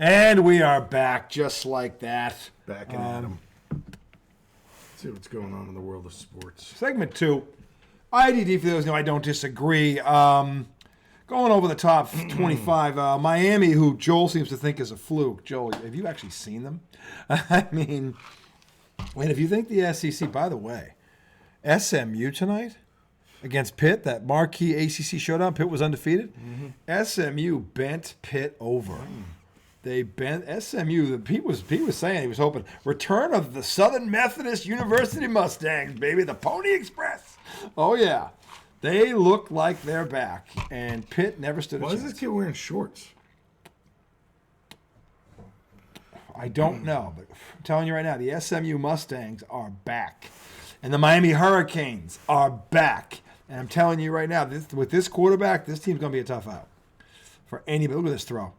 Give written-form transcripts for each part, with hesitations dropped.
And we are back just like that. Back in Adam. Let's see what's going on in the world of sports. Segment 2. IDD, for those who know, I don't disagree. Going over the top 25. Miami, who Joel seems to think is a fluke. Joel, have you actually seen them? I mean, and if you think the SEC, by the way, SMU tonight against Pitt, that marquee ACC showdown, Pitt was undefeated. Mm-hmm. SMU bent Pitt over. They bent SMU. He was saying he was hoping return of the Southern Methodist University Mustangs, baby, the Pony Express. Oh yeah, they look like they're back, and Pitt never stood a chance. Why is this kid wearing shorts? I don't know, but I'm telling you right now, the SMU Mustangs are back, and the Miami Hurricanes are back. And I'm telling you right now, with this quarterback, this team's gonna be a tough out for anybody. Look at this throw.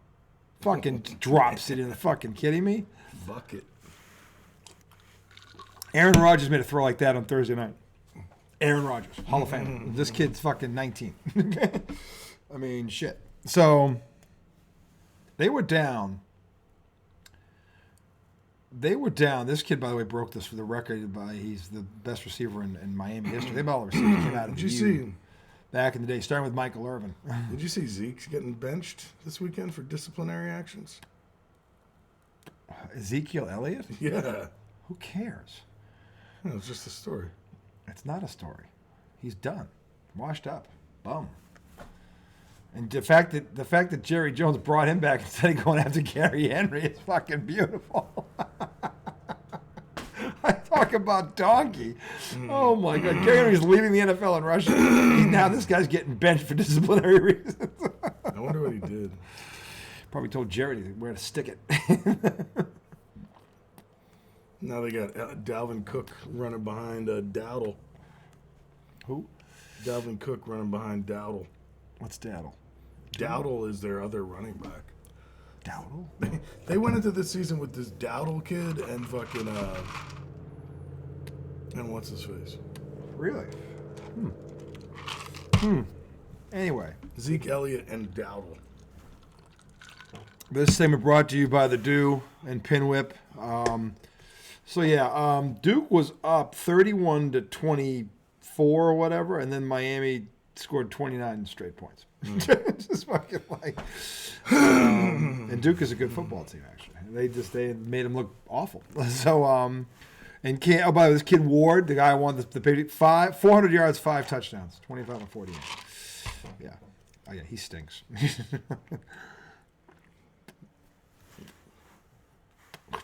Fucking drops it in. Fucking kidding me? Bucket. Aaron Rodgers made a throw like that on Thursday night. Aaron Rodgers, Hall of Fame. This kid's fucking 19. I mean, shit. So they were down. This kid, by the way, broke this for the record. He's the best receiver in Miami history. They all the receivers came out of the U back in the day, starting with Michael Irvin. Did you see Zeke's getting benched this weekend for disciplinary actions? Ezekiel Elliott? Yeah. Who cares? No, it's just a story. It's not a story. He's done. Washed up. Bum. And the fact that Jerry Jones brought him back instead of going after Gary Henry is fucking beautiful. I talk about donkey. Oh my God. Gary Henry's leaving the NFL and Russia. Now this guy's getting benched for disciplinary reasons. I wonder what he did. Probably told Jerry where to stick it. Now they got Dalvin Cook running behind Dowdle. Who? Dalvin Cook running behind Dowdle. What's Dowdle? Dowdle is their other running back. Dowdle? They went into this season with this Dowdle kid and fucking and what's his face? Really? Anyway. Zeke Elliott and Dowdle. This segment brought to you by the Dew and Pinwhip. Duke was up 31-24 or whatever, and then Miami scored 29 straight points. Just fucking like. And Duke is a good football team, actually. They made him look awful. So, by the way, this kid Ward, the guy who won the 400 yards, 5 touchdowns, 25 of 48. Yeah. Oh yeah, he stinks.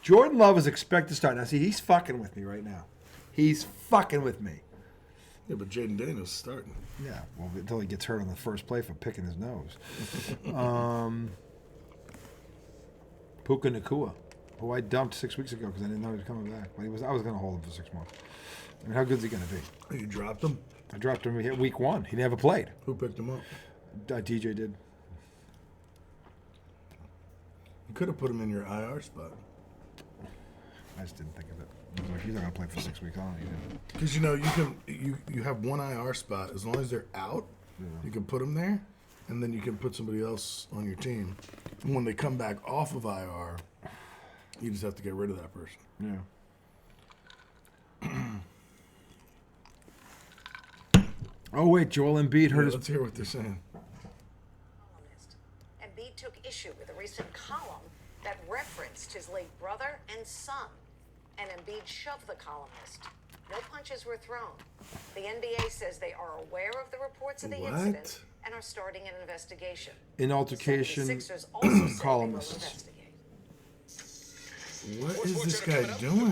Jordan Love is expected to start. Now, see, he's fucking with me right now. He's fucking with me. Yeah, but Jaden Daniels starting. Yeah, well, until he gets hurt on the first play for picking his nose. Puka Nacua, who I dumped 6 weeks ago because I didn't know he was coming back. But I was going to hold him for 6 months. I mean, how good is he going to be? You dropped him? I dropped him week 1. He never played. Who picked him up? DJ did. You could have put him in your IR spot. I just didn't think of it. I was like, he's not going to play for 6 weeks. I don't need him. Because, you have one IR spot. As long as they're out, you can put them there, and then you can put somebody else on your team. And when they come back off of IR, you just have to get rid of that person. Yeah. Oh, wait, Joel Embiid hurt his... Let's hear what they're saying. Embiid took issue with a recent column that referenced his late brother and son. And Embiid shoved the columnist. No punches were thrown. The NBA says they are aware of the reports of the incident and are starting an investigation. In altercation, columnists. What is this guy doing?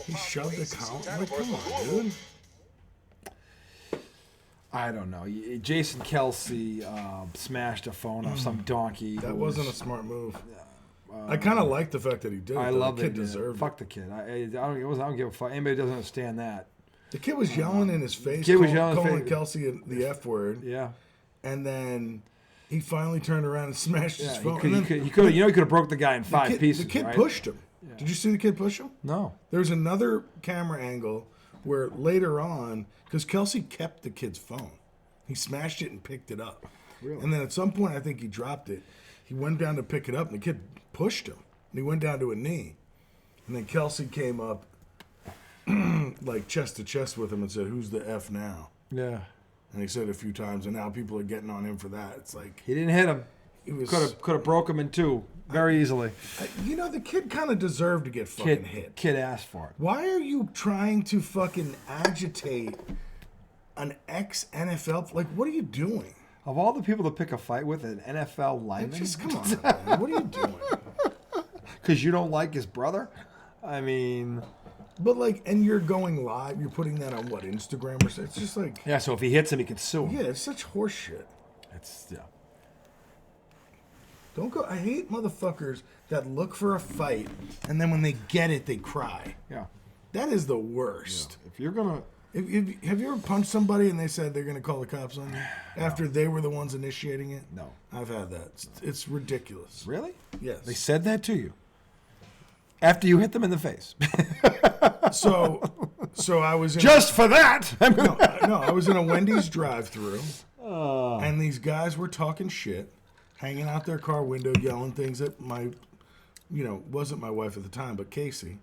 He shoved the columnist? Come on, dude. I don't know. Jason Kelce smashed a phone off some donkey. That wasn't a smart move. I kind of like the fact that he did. I love the kid deserved it. Fuck the kid. I don't give a fuck. Anybody doesn't understand that. The kid was yelling in his face, calling Kelce the F word. Yeah. And then he finally turned around and smashed his phone. He could have broke the guy in 5 pieces. The kid right? pushed him. Yeah. Did you see the kid push him? No. There's another camera angle where later on, because Kelce kept the kid's phone, he smashed it and picked it up. Really? And then at some point, I think he dropped it. he went down to pick it up, and the kid pushed him. And he went down to a knee. And then Kelce came up, like, chest to chest with him and said, "Who's the F now?" Yeah. And he said it a few times, and now people are getting on him for that. It's like... He didn't hit him. Could have broke him in two very easily. You know, the kid kind of deserved to get fucking hit. Kid asked for it. Why are you trying to fucking agitate an ex-NFL? Like, what are you doing? Of all the people to pick a fight with, an NFL lineman? Just come on, man. What are you doing? Because you don't like his brother? I mean... But, like, and you're going live. You're putting that on, what, Instagram or something? It's just like... Yeah, so if he hits him, he can sue him. Yeah, it's such horse shit. It's, yeah. Don't go... I hate motherfuckers that look for a fight, and then when they get it, they cry. Yeah. That is the worst. Yeah. If you're going to... Have you ever punched somebody and they said they're going to call the cops on you after they were the ones initiating it? No. I've had that. It's ridiculous. Really? Yes. They said that to you? After you hit them in the face? So I was in... Just for that? No, I was in a Wendy's drive-thru, and these guys were talking shit, hanging out their car window, yelling things at my, wasn't my wife at the time, but Casey.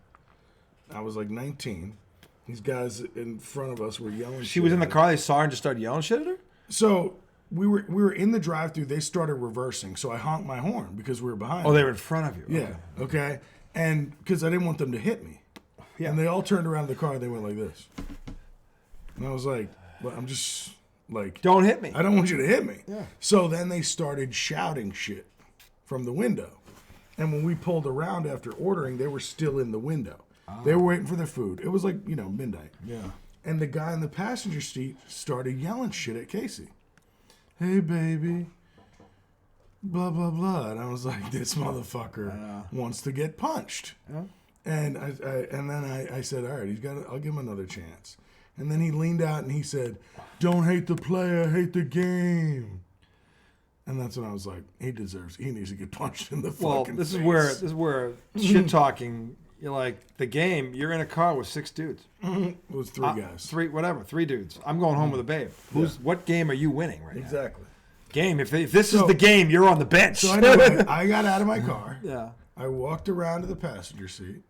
I was like 19. These guys in front of us were yelling shit. She was in the car, they saw her and just started yelling shit at her? So we were in the drive-thru. They started reversing, so I honked my horn because we were behind Oh, them. they were in front of you. Yeah, okay. And because I didn't want them to hit me. Yeah. And they all turned around the car and they went like this. And I was like, well, I'm just like... Don't hit me. I don't want you to hit me. Yeah. So then they started shouting shit from the window. And when we pulled around after ordering, they were still in the window. They were waiting for their food. It was like, midnight. Yeah. And the guy in the passenger seat started yelling shit at Casey. "Hey, baby. Blah, blah, blah." And I was like, this motherfucker wants to get punched. Yeah. And I said, all right, I'll give him another chance. And then he leaned out and he said, "Don't hate the player, hate the game." And that's when I was like, he needs to get punched in the fucking this face. is where shit talking, you're like, the game, you're in a car with 6 dudes. It was 3 guys. 3 dudes. I'm going home with a babe. What game are you winning right now? Exactly. Game, if this is the game, you're on the bench. So I got out of my car. Yeah. I walked around to the passenger seat.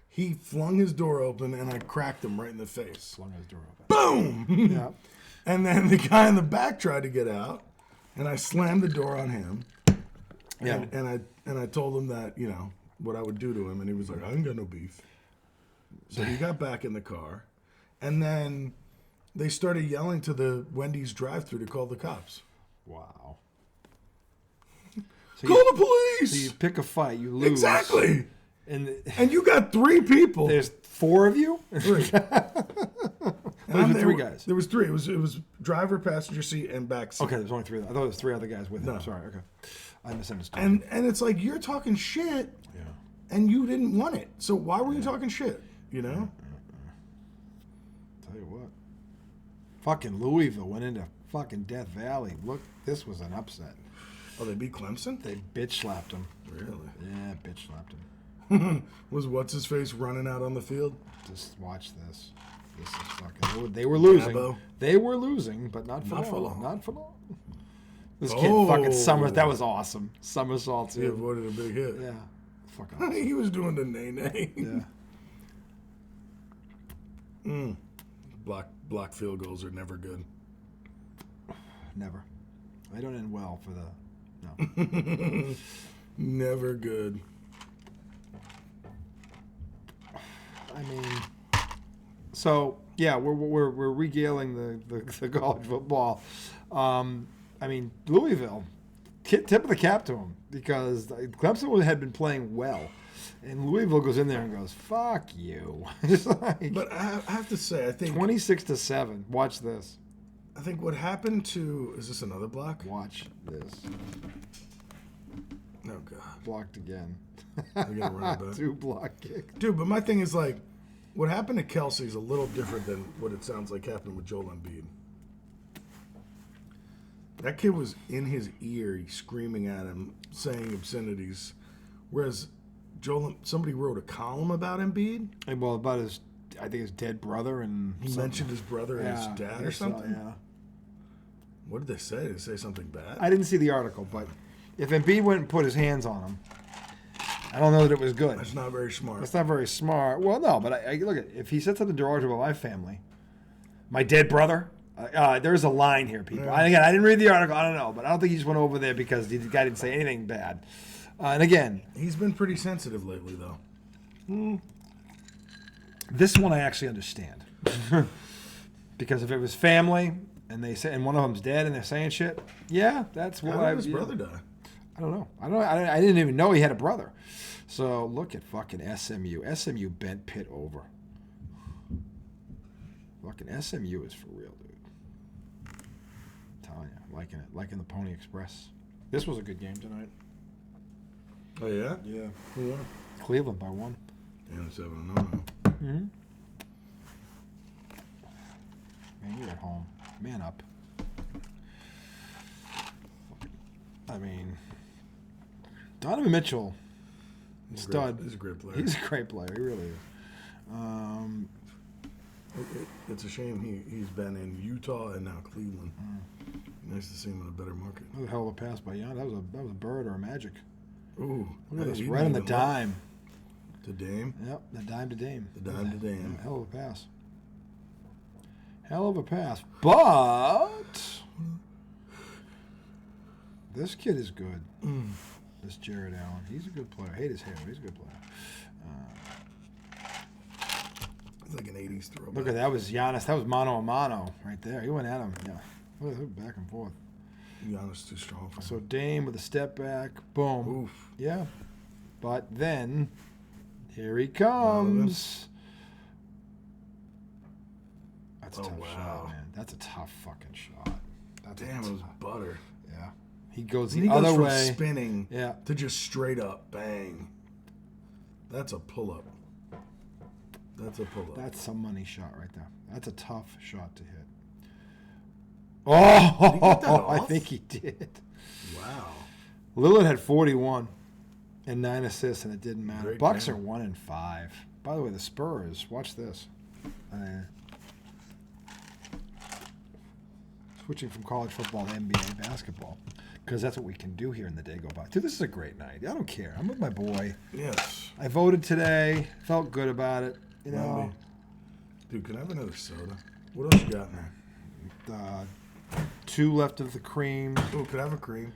He flung his door open, and I cracked him right in the face. Flung his door open. Boom! Yeah. And then the guy in the back tried to get out, and I slammed the door on him. Yeah. And I told him that, what I would do to him, and he was like, "I ain't got no beef." So he got back in the car, and then they started yelling to the Wendy's drive-thru to call the cops. Wow. Call the police! So you pick a fight, you lose. Exactly! And you got 3 people. there's 4 of you? 3. Those were 3 guys. There was 3. It was driver, passenger seat, and back seat. Okay, there's only 3. I thought there was 3 other guys with him. No. Sorry, okay. I misunderstood. And it's like, you're talking shit, and you didn't want it. So why were you talking shit, Tell you what. Fucking Louisville went into fucking Death Valley. Look, this was an upset. Oh, they beat Clemson? They bitch slapped him. Really? Yeah, bitch slapped him. Was what's-his-face running out on the field? Just watch this. This is fucking... They were losing. Dabo. They were losing, but not for long. Not for long. This kid fucking somersault. That was awesome. Somersaults. He avoided a big hit. Yeah. Fucking awesome. He was doing the nay-nay. Yeah. Block field goals are never good. Never. They don't end well for the... No. Never good. I mean... So, yeah, we're regaling the college football. I mean, Louisville, tip of the cap to them, because Clemson had been playing well. And Louisville goes in there and goes, "Fuck you." It's like, But I have to say, I think 26-7. Watch this. I think what happened to... Is this another block? Watch this. Oh, God. Blocked again. I gotta run it back. 2 block kick. Dude, but my thing is, like, what happened to Kelce is a little different than what it sounds like happened with Joel Embiid. That kid was in his ear screaming at him, saying obscenities. Whereas somebody wrote a column about Embiid. And well, about I think his dead brother and He mentioned his brother and his dad or something. Yeah. What did they say? Did they say something bad? I didn't see the article, but if Embiid went and put his hands on him, I don't know that it was good. That's not very smart. That's not very smart. Well, no, but I look at if he said something derogatory about my family, my dead brother. There's a line here, people. Yeah. Again, I didn't read the article. I don't know, but I don't think he just went over there because the guy didn't say anything bad. And again, He's been pretty sensitive lately, though. this one I actually understand because if it was family and they say and one of them's dead and they're saying shit, yeah, that's what How did his brother die? I don't know. I didn't even know he had a brother. So look at fucking SMU. SMU bent Pitt over. Fucking SMU is for real, dude. I'm telling you, liking the Pony Express. This was a good game tonight. Oh, yeah? Yeah. Yeah. Cleveland by 1. And 7-0. Mm-hmm. Man, you're at home. Man up. I mean, Donovan Mitchell, stud. He's a great player. He's a great player. He really is. It's a shame he's been in Utah and now Cleveland. Nice to see him in a better market. That was a hell of a pass by Jan. That was a bird or a magic. Ooh. Look at this, he right on the didn't even dime. look. To Dame? Yep, the dime to Dame. The dime to Dame. Yeah, hell of a pass. Hell of a pass. But this kid is good. This Jared Allen. He's a good player. I hate his hair, but he's a good player. It's like an 80s throwback. Look at that. Was Giannis. That was mano a mano right there. He went at him. Yeah. Look at back and forth. Giannis too strong for him. So Dame with a step back. Boom. Oof. Yeah. But then, here he comes. That's a Oh, tough wow. shot, man. That's a tough fucking shot. That's Damn, it was butter. Yeah. He goes And the he goes other from way. spinning Yeah. to just straight up bang. That's a pull-up. That's a pull-up. That's some money shot right there. That's a tough shot to hit. Oh, Did he get that I off? think he did. Wow. Lillard had 41 and 9 assists, and it didn't matter. Great Bucks game. are 1-5. By the way, the Spurs. Watch this. Switching from college football to NBA basketball, because that's what we can do here in the day go by. Dude, this is a great night. I don't care. I'm with my boy. Yes. I voted today. Felt good about it. You know, Dude, can I have another soda? What else you got in there? 2 left of the cream. Oh, could I have a cream?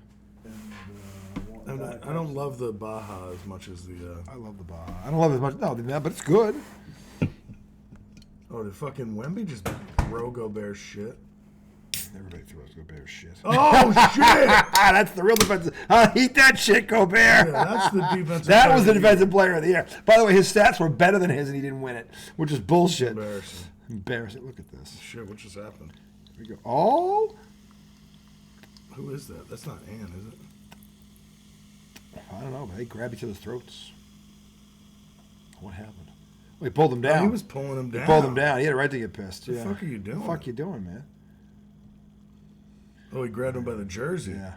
I don't love the Baja as much as the... I love the bar. I don't love it as much. No, but it's good. Oh, did fucking Wemby just throw Gobert shit? Everybody throws Gobert shit. Oh, shit! That's the real defensive. Eat that shit, Gobert. Yeah, that's the defensive That player was the of the defensive player of the year. By the way, his stats were better than his, and he didn't win it, which is bullshit. Embarrassing. Embarrassing. Look at this. Shit, what just happened? Here we go. Oh, Who is that? That's not Ann, is it? I don't know, but they grab each other's throats. What happened? Well, he pulled him down. Oh, he was pulling him down. He pulled him down. He had a right to get pissed. What the fuck are you doing? What the fuck you doing, man? Oh, he grabbed him by the jersey. Yeah.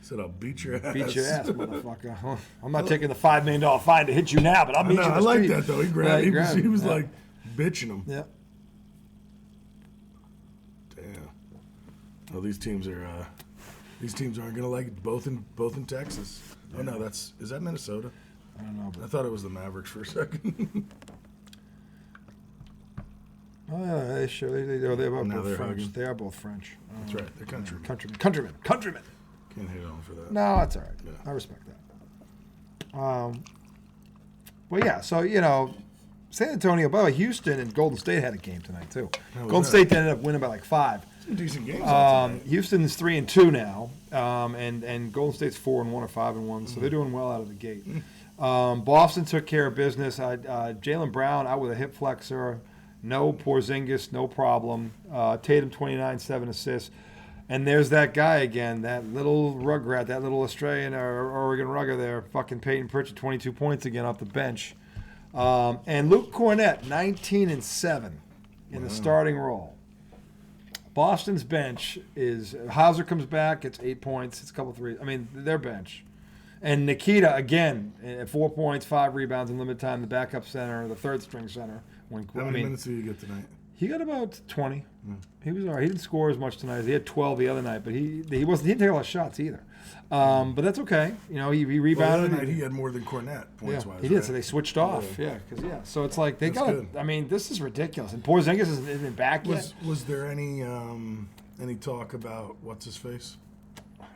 He said, I'll beat your ass. Beat your ass, motherfucker. I'm not taking the $5 million fine to hit you now, but I'll meet you in the I like street. that, though. He grabbed Yeah, he was yeah. like bitching him. Yeah. Damn. Oh, these teams aren't gonna like it, both in Texas. Oh no, is that Minnesota? I don't know, but I thought it was the Mavericks for a second. oh yeah, they sure they're both Now they're French. hugging. They are both French. That's right. They're countrymen. Countrymen. Can't hate on them for that. No, that's all right. Yeah. I respect that. Well, yeah. So San Antonio. By the way, Houston and Golden State had a game tonight too. How was Golden that? State ended up winning by like 5. Some decent games. on tonight. Houston's 3-2 now, and Golden State's 4-1 or 5-1, so they're doing well out of the gate. Boston took care of business. Jaylen Brown out with a hip flexor. No Porzingis, no problem. Tatum 29, 7 assists. And there's that guy again, that little rugrat, that little Australian or Oregon rugger there, fucking Peyton Pritchard, 22 points again off the bench. And Luke Cornett, 19 and 7 in the starting role. Boston's bench is Hauser comes back, it's 8 points, it's a couple threes. I mean, their bench. And Nikita again, 4 points, 5 rebounds in limited time. The backup center, the third string center. How many minutes do you get tonight? He got about 20. He was all right. He didn't score as much tonight. He had 12 the other night, but he didn't take a lot of shots either. But that's okay. You know, he rebounded. The other night he had more than Cornette points wise. He did. Right? So they switched off. So it's like they got. I mean, this is ridiculous. And Porzingis isn't back yet. Was there any talk about what's his face?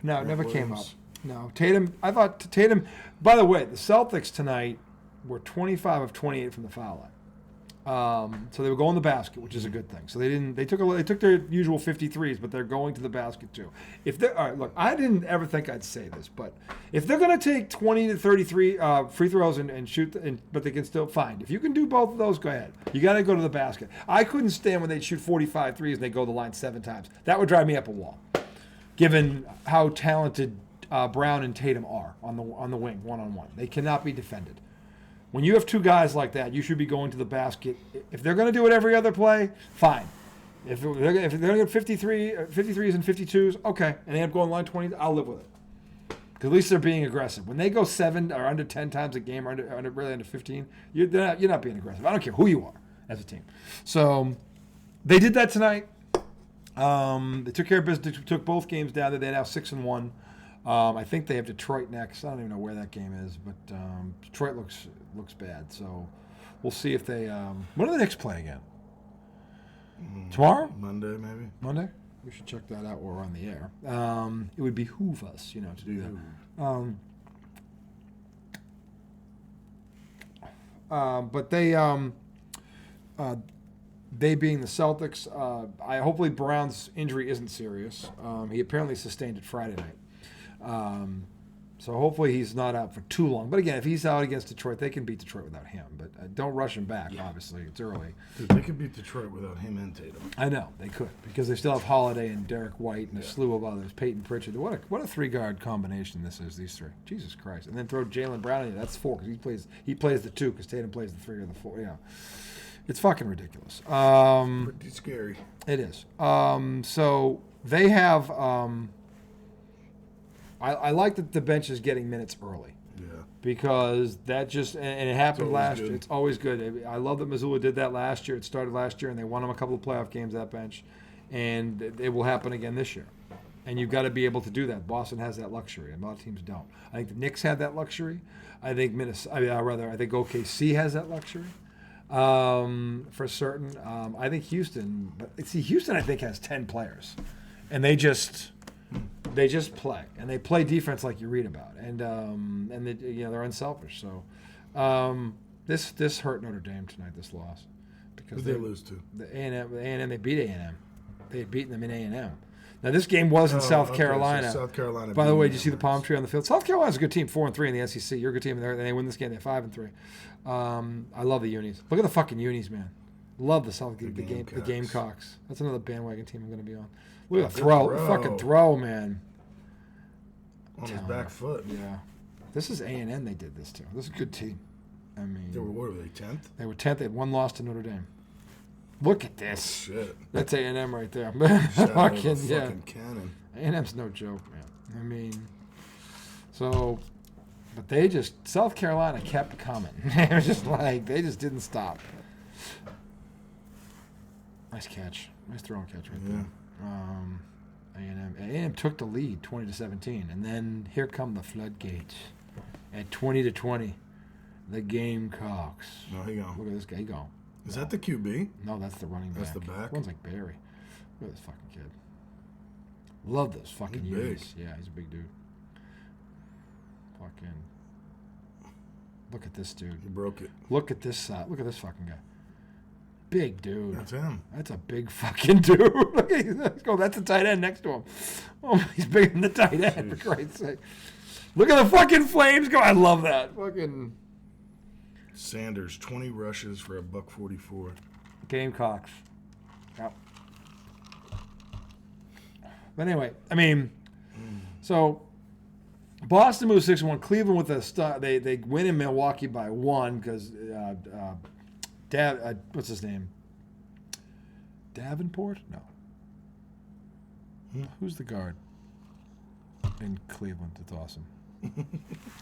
No, it never came up. No, Tatum. I thought Tatum. By the way, the Celtics tonight were 25 of 28 from the foul line. So they were going to the basket, which is a good thing. So they took their usual 53s, but they're going to the basket too. All right, look, I didn't ever think I'd say this, but if they're going to take 20 to 33 free throws and shoot, but they can still find. If you can do both of those, go ahead. You got to go to the basket. I couldn't stand when they'd shoot 45 threes and they go to the line 7 times. That would drive me up a wall, given how talented Brown and Tatum are on the wing, one-on-one. They cannot be defended. When you have two guys like that, you should be going to the basket. If they're going to do it every other play, fine. If they're going to get 53s and 52s, okay, and they end up going line 20, I'll live with it. Because at least they're being aggressive. When they go 7 or under 10 times a game, or really under 15, you're not being aggressive. I don't care who you are as a team. So they did that tonight. They took care of business. They took both games down. They're now 6-1. I think they have Detroit next. I don't even know where that game is, but Detroit looks bad. So we'll see if they. When do the Knicks play again? Tomorrow? Monday, maybe. Monday? We should check that out while we're on the air. It would behoove us, to do that. But they being the Celtics, hopefully Brown's injury isn't serious. He apparently sustained it Friday night. So hopefully he's not out for too long. But again, if he's out against Detroit, they can beat Detroit without him. But don't rush him back, obviously. It's early. Dude, they could beat Detroit without him and Tatum. I know, they could. Because they still have Holiday and Derek White and a slew of others. Peyton Pritchard. What a three-guard combination this is, these three. Jesus Christ. And then throw Jaylen Brown in there. That's 4 because he plays the 2 because Tatum plays the 3 or the 4. Yeah. It's fucking ridiculous. Pretty scary. It is. So they have... I like that the bench is getting minutes early. Yeah. Because that just, and it happened last year. Good. It's always good. I love that Missoula did that last year. It started last year, and they won them a couple of playoff games, that bench. And it will happen again this year. And you've got to be able to do that. Boston has that luxury, and a lot of teams don't. I think the Knicks had that luxury. I think I think OKC has that luxury for certain. I think Houston, Houston I think has 10 players, and they just play, and they play defense like you read about, and they're unselfish. So this hurt Notre Dame tonight. This loss because they lose to the A&M. They beat A&M. They had beaten them in A&M. Now this game was in South Carolina. So South Carolina. By the way, did you see the palm tree on the field? South Carolina's a good team, 4-3 in the SEC. You're a good team, and they win this game. They're 5-3. I love the Unis. Look at the fucking Unis, man. Love the Gamecocks. That's another bandwagon team I'm going to be on. Look at the throw. Fucking throw, man. On his back foot. Yeah. This is A&M they did this to. This is a good team. I mean. What were they, 10th? They were 10th. They had one loss to Notre Dame. Look at this. Shit. That's A&M right there. fucking cannon. A&M's no joke, man. I mean, but South Carolina kept coming. It was just like, they just didn't stop. Nice catch. Nice throw and catch right there. A&M took the lead 20-17, and then here come the floodgates at 20-20. The Gamecocks. No, he gone. Look at this guy. He gone. Is that the QB? No, that's the running back. That's the back? Runs like Barry. Look at this fucking kid. Love those fucking He's unis. big. Yeah, he's a big dude. Fucking. Look at this dude. He broke it. Look at this fucking guy. Big dude. That's him. That's a big fucking dude. Look at that's the tight end next to him. Oh, he's bigger than the tight end, for Christ's sake. Look at the fucking Flames go. I love that. Fucking. Sanders, 20 rushes for $144. Gamecocks. Yep. But anyway, I mean, so Boston moves 6-1. Cleveland with a start. They win in Milwaukee by 1 because what's his name? Davenport? No. Who's the guard in Cleveland? That's awesome.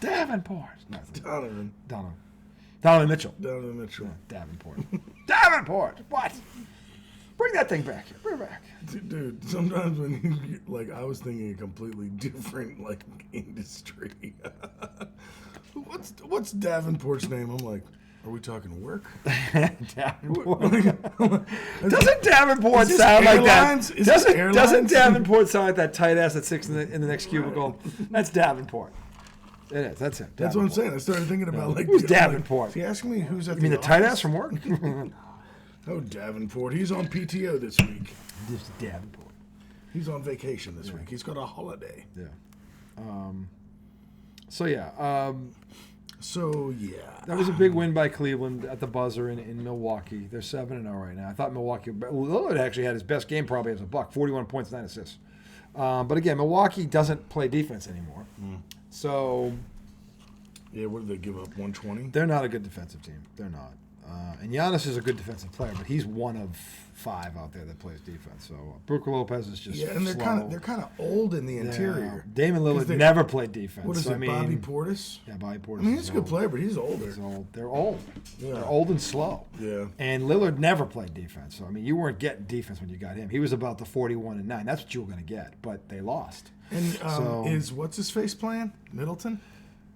Davenport. No, Donovan Mitchell. Donovan Mitchell. Yeah, Davenport. Davenport. What? Bring that thing back here. Bring it back. Dude, sometimes when you, like, I was thinking a completely different, like, industry. What's Davenport's name? I'm like, are we talking work? Davenport. Doesn't Davenport sound like that? Doesn't Davenport sound like that tight ass that sits in the next cubicle? That's Davenport. It is. That's it. That's what I'm saying. I started thinking about, like, who's Davenport? Is he asking me who's at You mean the tight ass from work? Oh, Davenport. He's on PTO this week. This is Davenport. He's on vacation this week. He's got a holiday. Yeah. So yeah. That was a big win by Cleveland at the buzzer in Milwaukee. They're 7-0 right now. I thought Milwaukee. Lillard actually had his best game probably as a Buck. 41 points, 9 assists. But again, Milwaukee doesn't play defense anymore. So. Yeah, what did they give up? 120. They're not a good defensive team. They're not. And Giannis is a good defensive player, but he's one of 5 out there that plays defense. So Brook Lopez is just and they're kind of old in the interior. Damon Lillard never played defense. What is it, Bobby Portis? Yeah, Bobby Portis. I mean, he's a good player, but he's older. He's old. They're old. Yeah. They're old and slow. Yeah. And Lillard never played defense. So I mean, you weren't getting defense when you got him. He was about the 41-9. That's what you were going to get, but they lost. And is what's his face playing? Middleton?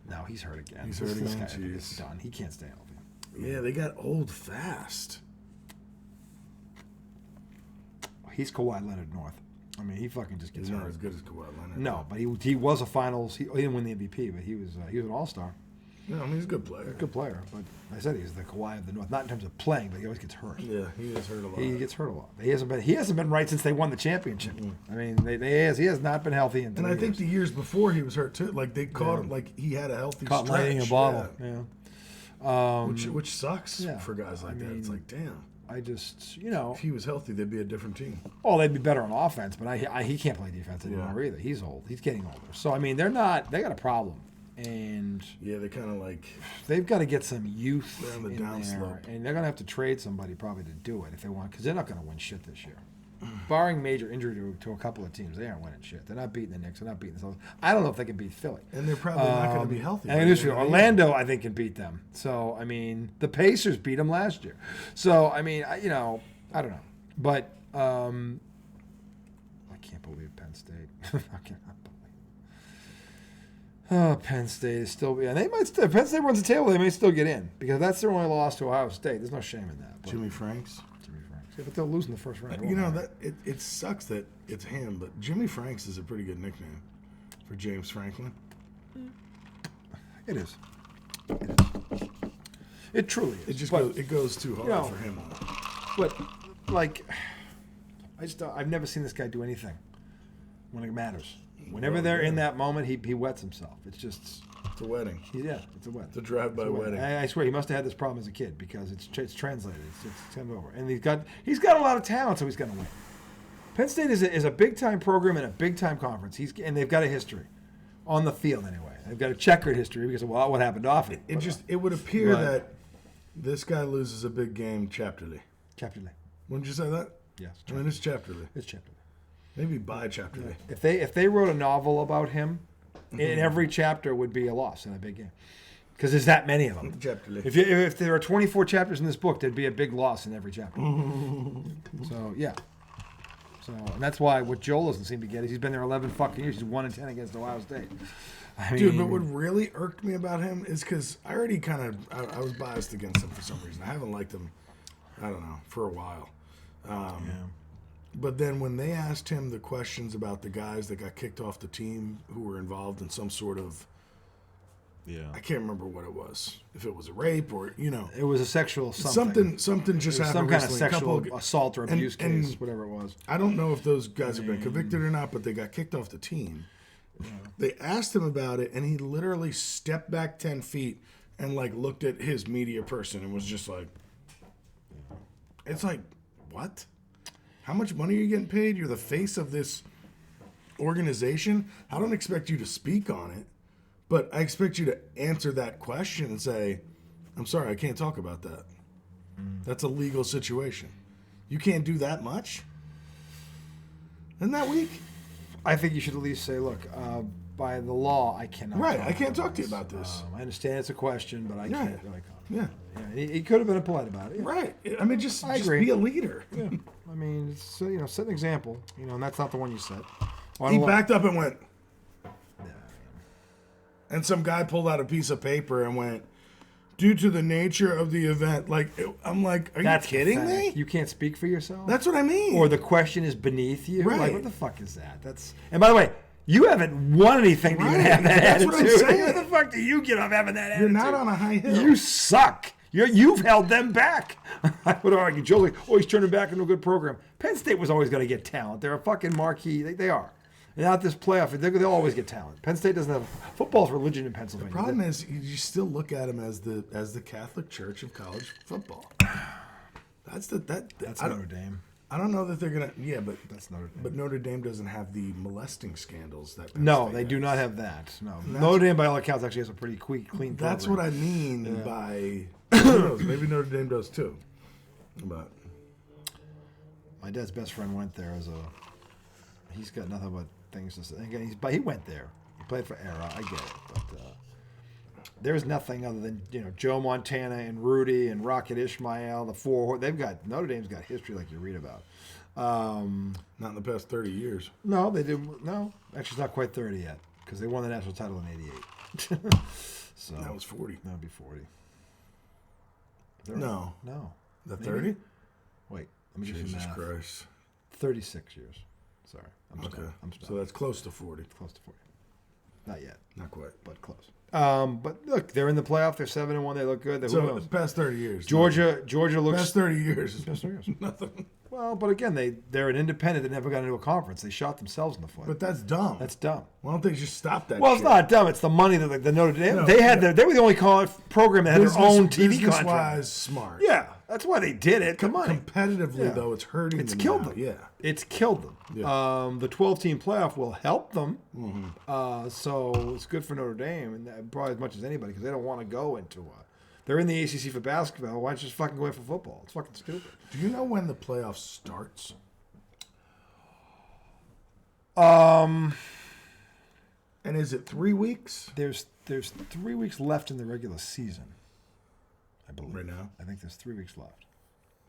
No, he's hurt again. He's hurt again. This guy is done. He can't stay healthy. Yeah, they got old fast. He's Kawhi Leonard North. I mean, he fucking just gets He's hurt. not as good as Kawhi Leonard. No, but he was a finals. He didn't win the MVP, but he was an all-star. Yeah, I mean, he's a good player. Good player, but I said he's the Kawhi of the North. Not in terms of playing, but he always gets hurt. Yeah, he gets hurt a lot. He gets hurt a lot. He hasn't been right since they won the championship. I mean, he has not been healthy in 3 And I think years. the years before he was hurt too. Like they caught him, like he had a healthy Caught stretch. lightning in a bottle. Yeah. Which sucks for guys like that. It's like, damn. I just, if he was healthy, they'd be a different team. well, they'd be better on offense, but he can't play defense anymore either. He's old. He's getting older. So I mean, they got a problem, and Yeah, they kind of like they've got to get some youth They're on the in downslope. there, and they're gonna have to trade somebody probably to do it if they want, because they're not gonna win shit this year. Barring major injury to a couple of teams, they aren't winning shit. They're not beating the Knicks. They're not beating the Celtics. I don't know if they can beat Philly. And they're probably not going to be healthy. And Orlando, I think, can beat them. So, I mean, the Pacers beat them last year. So, I mean, I don't know. But I can't believe Penn State. I cannot believe. Oh, Penn State is still. Yeah, they might still. Penn State runs the table. They may still get in because that's their only loss to Ohio State. There's no shame in that. But, Jimmy Franks. yeah, but they'll lose in the first round. It sucks that it's him, but Jimmy Franks is a pretty good nickname for James Franklin. It is. It truly is. It goes too hard for him. But like, I've never seen this guy do anything when it matters. Whenever they're in that moment, he wets himself. It's just. It's a wedding. It's a wedding. It's a drive-by wedding. I swear he must have had this problem as a kid because it's translated. It's come over, and he's got a lot of talent, so he's going to win. Penn State is a big time program and a big time conference. And they've got a history on the field anyway. They've got a checkered history because of what happened off it. It would appear that this guy loses a big game chapterly. Chapterly. Wouldn't you say that? Yes. I mean, it's chapterly. It's chapterly. Maybe bi-chapterly. If they wrote a novel about him. In every chapter would be a loss in a big game, because there's that many of them. If there are 24 chapters in this book, there'd be a big loss in every chapter. So and that's why what Joel doesn't seem to get is he's been there 11 fucking years. He's 1-10 against Ohio State. Dude, but what really irked me about him is because I already I was biased against him for some reason. I haven't liked him, I don't know, for a while. But then when they asked him the questions about the guys that got kicked off the team who were involved in some sort of, I can't remember what it was. If it was a rape or, It was a sexual something. Something just happened some kind of recently. sexual assault or abuse case, whatever it was. I don't know if those guys have been convicted or not, but they got kicked off the team. Yeah. They asked him about it, and he literally stepped back 10 feet and, looked at his media person and was just like, it's like, what? How much money are you getting paid? You're the face of this organization. I don't expect you to speak on it, but I expect you to answer that question and say, I'm sorry, I can't talk about that. That's a legal situation. You can't do that much? Isn't that weak? I think you should at least say, look, by the law, I cannot. Right, I can't talk to you about this. I understand it's a question, but I can't really comment. Yeah. He could have been polite about it. Yeah. Right. I mean, just be a leader. Yeah. I I mean, it's, set an example. And that's not the one you set. He backed up and went. And some guy pulled out a piece of paper and went, due to the nature of the event. I'm like, are you kidding me? You can't speak for yourself? That's what I mean. Or the question is beneath you? Right. Like, what the fuck is that? And by the way, you haven't won anything to even have that attitude. That's what I'm saying. Where the fuck do you get off having that attitude? You're not on a high hill. You suck. You've held them back. I would argue. Joe's like, he's turning back into a good program. Penn State was always going to get talent. They're a fucking marquee. They are. And not this playoff. They'll always get talent. Penn State doesn't have football's religion in Pennsylvania. The problem is you still look at them as the Catholic Church of college football. That's Notre Dame. I don't know that they're gonna. Yeah, but That's Notre Dame. But Notre Dame doesn't have the molesting scandals that. No, they do not have that. No, Notre Dame by all accounts actually has a pretty clean. That's program. what I mean by. Who knows? Maybe Notre Dame does too. But my dad's best friend went there He's got nothing but things to say. Again, he went there. He played for Era. I get it, but there's nothing other than Joe Montana and Rudy and Rocket Ishmael. The four Notre Dame's got history like you read about. not in the past 30 years. No, they didn't. No, actually, it's not quite 30 yet because they won the national title in '88. So That was 40. That would be 40. No. The 30? Wait, let me do some Jesus math. Christ. 36 years. Sorry. I'm Okay. sorry. So that's close to 40. Close to 40. Not yet, Not quite. but close. But look, they're in the playoff. They're 7-1. They look good. Who So knows? the past 30 years. Georgia looks. Past 30 years. Past 30 years. Nothing. Well, but again, they're an independent that never got into a conference. They shot themselves in the foot. But that's dumb. That's dumb. Why don't they just stop that? Well, shit? it's not dumb. It's the money that the Notre Dame. No, they were the only college program that had their own TV contract. Business-wise, smart. Yeah, that's why they did it. Come on. Competitively, Yeah. though, it's hurting It's them killed now. them. Yeah. It's killed them. Yeah. The 12-team playoff will help them. Mm-hmm. So it's good for Notre Dame, and probably as much as anybody, because they don't want to go into they're in the ACC for basketball. Why don't you just fucking go in for football? It's fucking stupid. Do you know when the playoff starts? Um, And is it 3 weeks? there's 3 weeks left in the regular season, I believe. Right now? I think there's 3 weeks left.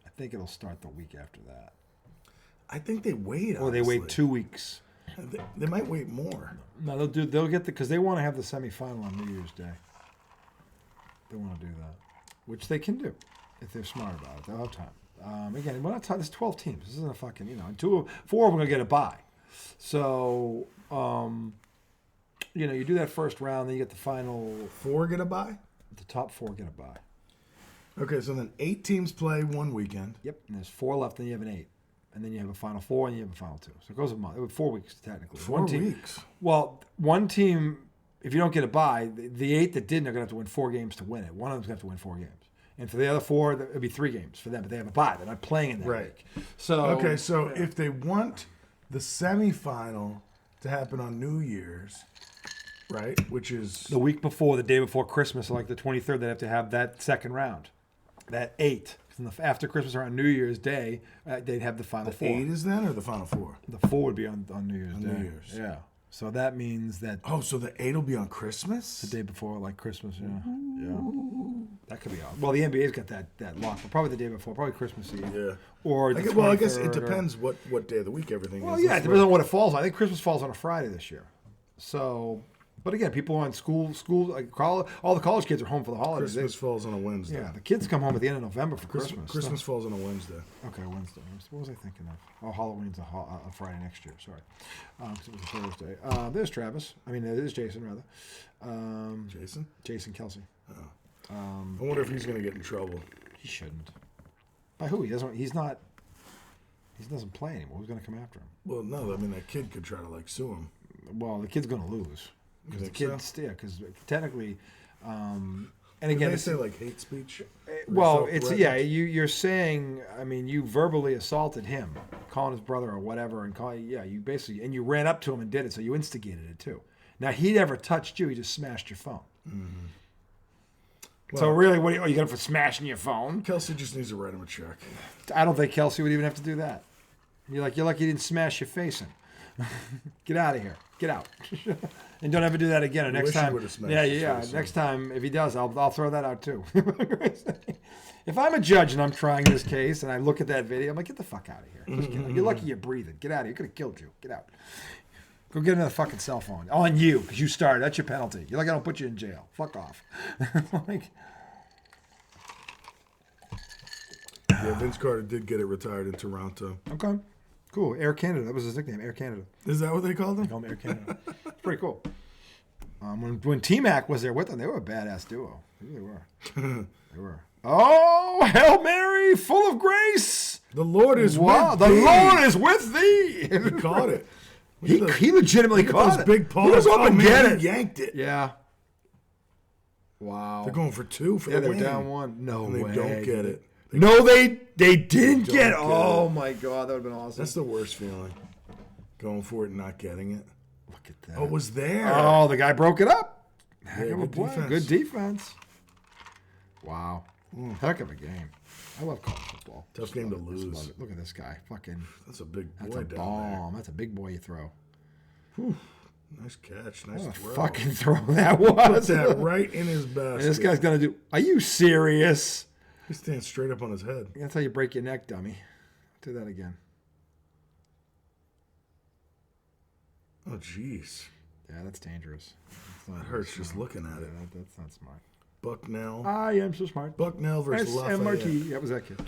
I think it'll start the week after that. I think they wait. Or they wait honestly. 2 weeks. They might wait more. No, they'll get because they want to have the semifinal on New Year's Day. They want to do that, which they can do if they're smart about it. They'll have time. Again, we're not talking. There's 12 teams. This isn't a fucking 4 of them are gonna get a bye. So you do that first round, then you get the final. 4 get a bye? The top 4 get a bye. Okay, so then 8 teams play one weekend. Yep. And there's 4 left, then you have an 8. And then you have a final 4, and you have a final 2. So it goes a month. 4 weeks, technically. 4 weeks. Well, one team, if you don't get a bye, the 8 that didn't are going to have to win 4 games to win it. One of them's going to have to win 4 games. And for the other 4, it'll be 3 games for them, but they have a bye. They're not playing in that week. So Okay, so if they want the semifinal to happen on New Year's, right, which is the week before, the day before Christmas, like the 23rd, they have to have that second round, that 8. After Christmas or on New Year's Day, they'd have the final 4. 8 is then, or the final 4? The 4 would be on New Year's Day. New Year's. Yeah. So that means that Oh, so the 8 will be on Christmas? the day before, like Christmas, yeah. That could be off. Well, the NBA's got that locked, but probably the day before, probably Christmas Eve. Yeah. Or the I guess 23rd it or- depends what day of the week everything Well, is. yeah, it depends on what it falls on. I think Christmas falls on a Friday this year. So, but again, people on school, like college, all the college kids are home for the holidays. Christmas falls on a Wednesday. Yeah, the kids come home at the end of November for Christmas. Christmas falls on a Wednesday. Okay, Wednesday. What was I thinking of? Oh, Halloween's a Friday next year. Sorry, 'cause it was a Thursday. There's Travis. There's Jason rather. Jason? Jason Kelce. I wonder if he's going to get in trouble. He shouldn't. By who? He doesn't. He's not. He doesn't play anymore. Who's going to come after him? Well, no, I mean, that kid could try to, sue him. Well, the kid's going to lose. Because the think kids, yeah, because technically, and Did again, they it's, say, hate speech? well, it's Self-reference? You're saying, you verbally assaulted him, calling his brother or whatever, and you basically, and you ran up to him and did it, so you instigated it too. Now he never touched you; he just smashed your phone. Mm-hmm. So really, what are you going for smashing your phone? Kelsey just needs to write him a check. I don't think Kelce would even have to do that. You're lucky you didn't smash your face in. Get out of here. Get out. And don't ever do that again. Or next wish he time, would've smashed yeah. his face in. Next time, if he does, I'll throw that out too. If I'm a judge and I'm trying this case and I look at that video, I'm like, get the fuck out of here. Just get out. You're lucky you're breathing. Get out of here. He could have killed you. Get out. Go get another fucking cell phone. On you, because you started. That's your penalty. You're like, I don't put you in jail. Fuck off. Like, Yeah, Vince Carter did get it retired in Toronto. okay. Cool. Air Canada. That was his nickname. Air Canada. Is that what they called him? Call him Air Canada. It's pretty cool. When T-Mac was there with them, they were a badass duo. They really were. They were. Oh, Hail Mary, full of grace. The Lord is with The thee. Lord is with thee. He caught it. He legitimately Look at caught those it. big paws. He was up and man, get he it. yanked it. Yeah. Wow. They're going for 2 for Yeah, the they're win. down 1. No And they way. don't get it. No, they didn't get it. get Oh it. my God, that would have been awesome. That's the worst feeling. Going for it and not getting it. Look at that. Oh, it was there. Oh, the guy broke it up. Heck Yeah, of a good play. defense. Good defense. Wow. Heck of a game. I love college football. Tough game to Just lose. love it. Look at this guy. Fucking. That's a big That's boy a down bomb. That's a big boy you throw. there. Nice catch. Nice What a throw. fucking throw that Put was. that right in his basket. This guy's gonna do. Are you serious? He stands straight up on his head. That's how you break your neck, dummy. Do that again. Oh, jeez. Yeah, that's dangerous. That hurts just looking at it. That's not smart. Bucknell. I am so smart. Bucknell versus Lafayette. SMRT. That was that kid.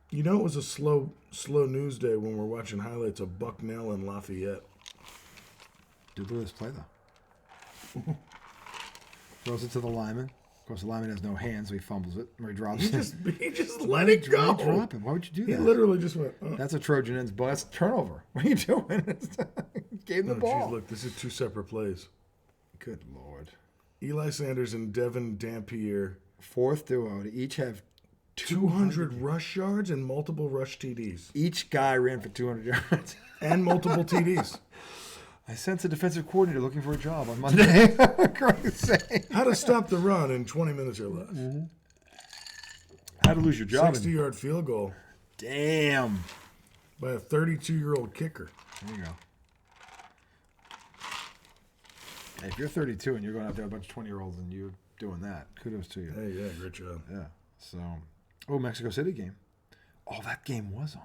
You know it was a slow news day when we're watching highlights of Bucknell and Lafayette. Dude, look at this play, though. Throws it to the lineman. Of course, the lineman has no hands, so he fumbles it, or he drops it. He just let it go. Why drop it? Why would you do He that? literally just went. That's a Trojan ends ball. That's a turnover. What are you doing? Gave him the Oh, ball. geez, look, this is 2 separate plays. Good Lord. Eli Sanders and Devin Dampier. Fourth duo to each have 200 rush yards and multiple rush TDs. Each guy ran for 200 yards. And multiple TDs. I sense a defensive coordinator looking for a job on Monday. Crazy. How to stop the run in 20 minutes or less. How to lose your job. 60-yard field goal Damn. by a 32-year-old kicker. There you go. Hey, if you're 32 and you're going out there with a bunch of 20-year-olds and you're doing that, kudos to you. Hey, yeah, great job. Yeah. So, Mexico City game. Oh, that game was on.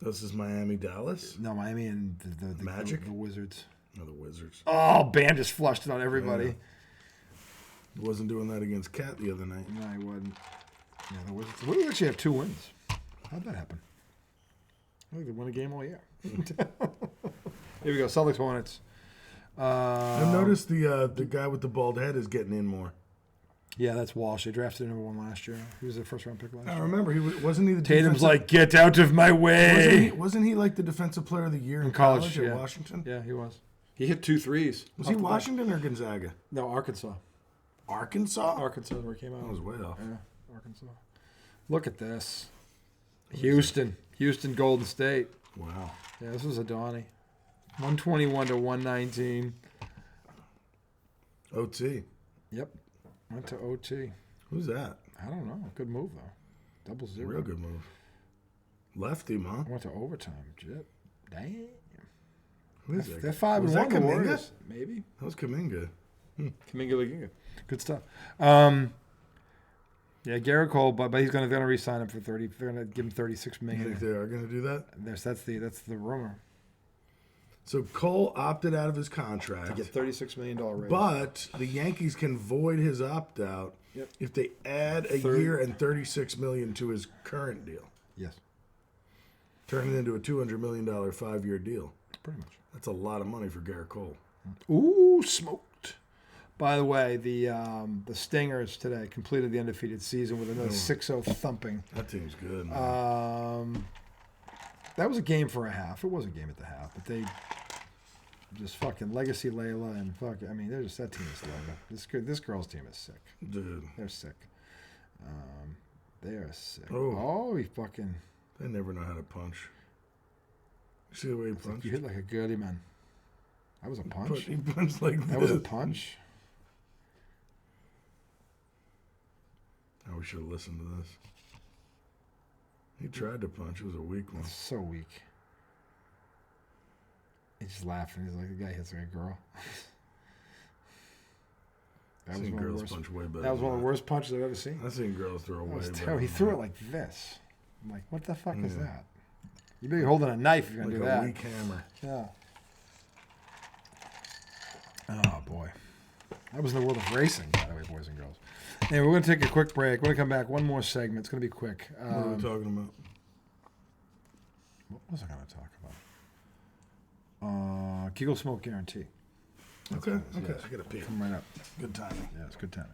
This is Miami-Dallas. No, Miami and the Magic? the Wizards. No, the Wizards. Oh, Bam just flushed it on everybody. He wasn't doing that against Cat the other night. No, he wasn't. Yeah, the Wizards. The Wizards actually have 2 wins. How'd that happen? I think they won a game all year. Here we go. Celtics Hornets. I've noticed the guy with the bald head is getting in more. Yeah, that's Walsh. They drafted number 1 last year. He was their first round pick last I year. remember wasn't he the Tatum's defensive- like, get out of my way. wasn't he like the defensive player of the year in college, at yeah. Washington? Yeah, he was. He hit 2 threes. Was off he the bat. Washington or Gonzaga? No, Arkansas. Arkansas? Arkansas is where he came out. I was way off. Yeah, Arkansas. Look at this. Houston, Golden State. Wow. Yeah, this was a Donnie. 121 to 119. OT. Yep. Went to OT. Who's that? I don't know. Good move, though. 0-0. Real good move. Left him, huh? Went to overtime. Jip. Damn. Who is that? They're 5-1. Was that the Kuminga? Warriors. Maybe. That was Kuminga. Kuminga Laginga. Good stuff. Yeah, Garrett Cole, but he's going to re-sign him for 30. They're going to give him $36 You think million. they are going to do that? That's the rumor. So Cole opted out of his To contract, get $36 million raise. but the Yankees can void his opt-out Yep. if they add a year and $36 million to his current deal, Yes, turn it into a $200 million 5-year deal. pretty much. That's a lot of money for Garrett Cole. Ooh, smoked. By the way, the Stingers today completed the undefeated season with another 6-0 thumping. That team's good, man. That was a game for a half. It was a game at the half, but they just fucking Legacy Layla and I mean, they're just that team is low. This girl's team is sick. Dude, They're sick. They are sick. Oh. He fucking. they never know how to punch. You see the way he punched? You hit like a goody man. That was a punch. He punched like That this. was a punch. Oh, we should have listened to this. He tried to punch. It was a weak one. So weak. He's just laughing. He's like, the guy hits like a girl. That I've was seen one of the girls worst. punch way better. That was than one of the that. worst punches I've ever seen. I've seen girls throw That way was better. terrible. He than threw that. it like this. I'm like, what the fuck is that? You better be holding a knife if you're like gonna do a that. weak hammer. Yeah. Oh boy, that was the world of racing, by the way, boys and girls. Anyway, we're gonna take a quick break. We're gonna come back. One more segment. It's gonna be quick. What are we talking about? What was I gonna talk about? Kegel Smoke Guarantee. Okay. Yes. I gotta pee. Come right up. Good timing. Yeah, it's good timing.